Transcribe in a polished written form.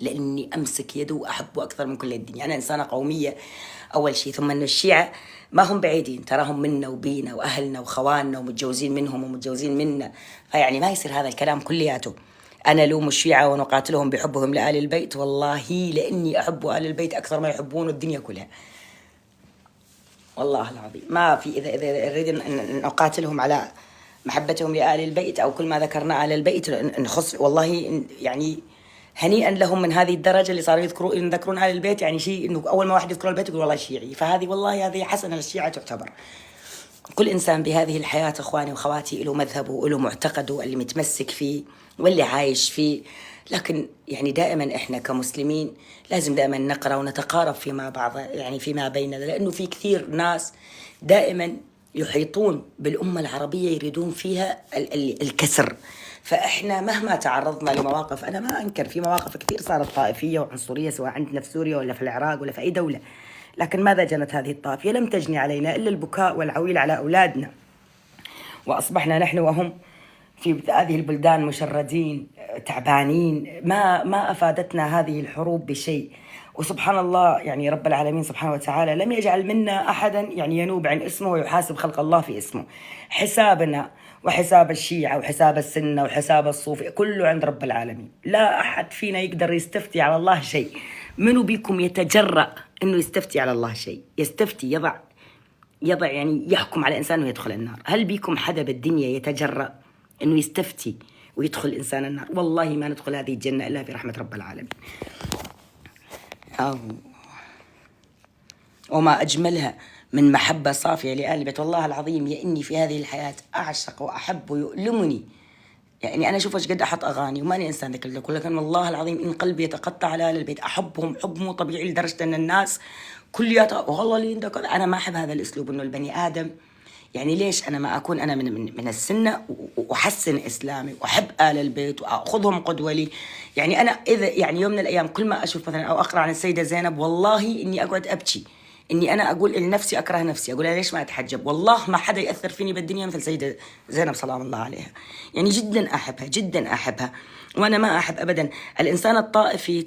لأني أمسك يده وأحبه أكثر من كل الدنيا. أنا إنسانة قومية أول شيء، ثم أن الشيعة ما هم بعيدين، تراهم منا وبينا وأهلنا وخواننا ومتجوزين منهم ومتجوزين منا، فيعني ما يصير هذا الكلام كلياته. أنا لوم الشيعة ونقاتلهم بحبهم لآل البيت، والله لأني أحب آل البيت أكثر ما يحبون الدنيا كلها، والله العظيم. ما في إذا نريد أن نقاتلهم على محبتهم لآل البيت أو كل ما ذكرنا آل البيت نخص، والله يعني هنيئا لهم من هذه الدرجة اللي صاروا يذكرون آل البيت، يعني شيء إنه أول ما واحد يذكر البيت يقول والله شيعي، فهذه والله هذه حسنة للشيعة تعتبر. كل إنسان بهذه الحياة إخواني وخواتي له مذهبه وله معتقده اللي متمسك فيه واللي عايش فيه، لكن يعني دائما إحنا كمسلمين لازم دائما نقرأ ونتقارب فيما بعض، يعني فيما بيننا، لأنه في كثير ناس دائما يحيطون بالأمة العربية يريدون فيها الكسر. فإحنا مهما تعرضنا لمواقف، أنا ما أنكر في مواقف كثير صارت طائفية وعنصرية سواء عندنا في سوريا ولا في العراق ولا في أي دولة، لكن ماذا جنت هذه الطائفية؟ لم تجني علينا إلا البكاء والعويل على أولادنا، وأصبحنا نحن وهم في هذه البلدان مشردين تعبانين. ما أفادتنا هذه الحروب بشيء. وسبحان الله يعني رب العالمين سبحانه وتعالى لم يجعل منا أحدا يعني ينوب عن اسمه ويحاسب خلق الله في اسمه. حسابنا وحساب الشيعة وحساب السنة وحساب الصوفي كله عند رب العالمين. لا أحد فينا يقدر يستفتي على الله شيء. منو بيكم يتجرأ إنه يستفتي على الله شيء؟ يستفتي يضع يعني يحكم على إنسان ويدخل النار. هل بيكم حدا بالدنيا يتجرأ إنه يستفتي ويدخل إنسان النار؟ والله ما ندخل هذه الجنة إلا برحمة رب العالمين. وما أجملها من محبة صافية لآل البيت. والله العظيم يا إني في هذه الحياة أعشق وأحب ويؤلمني، يعني أنا أشوف إيش قد أحط أغاني وماني إنسان ذاك اللي، لكن والله العظيم إن قلبي يتقطع على آل البيت. أحبهم حب مو طبيعي لدرجة أن الناس كلياتها والله اللي عندك. أنا ما أحب هذا الأسلوب، إنه البني آدم يعني ليش أنا ما أكون أنا من السنة وأحسن إسلامي وأحب آل البيت وأخذهم قدوة لي. يعني أنا إذا يعني يوم من الأيام كل ما أشوف مثلا أو أقرأ عن السيدة زينب والله إني أقعد أبكي، إني أنا أقول لنفسي أكره نفسي، أقول ليش ما أتحجب. والله ما حدا يأثر فيني بالدنيا مثل سيدة زينب سلام الله عليها. يعني جدا أحبها جدا أحبها. وأنا ما أحب أبدا الإنسان الطائفي.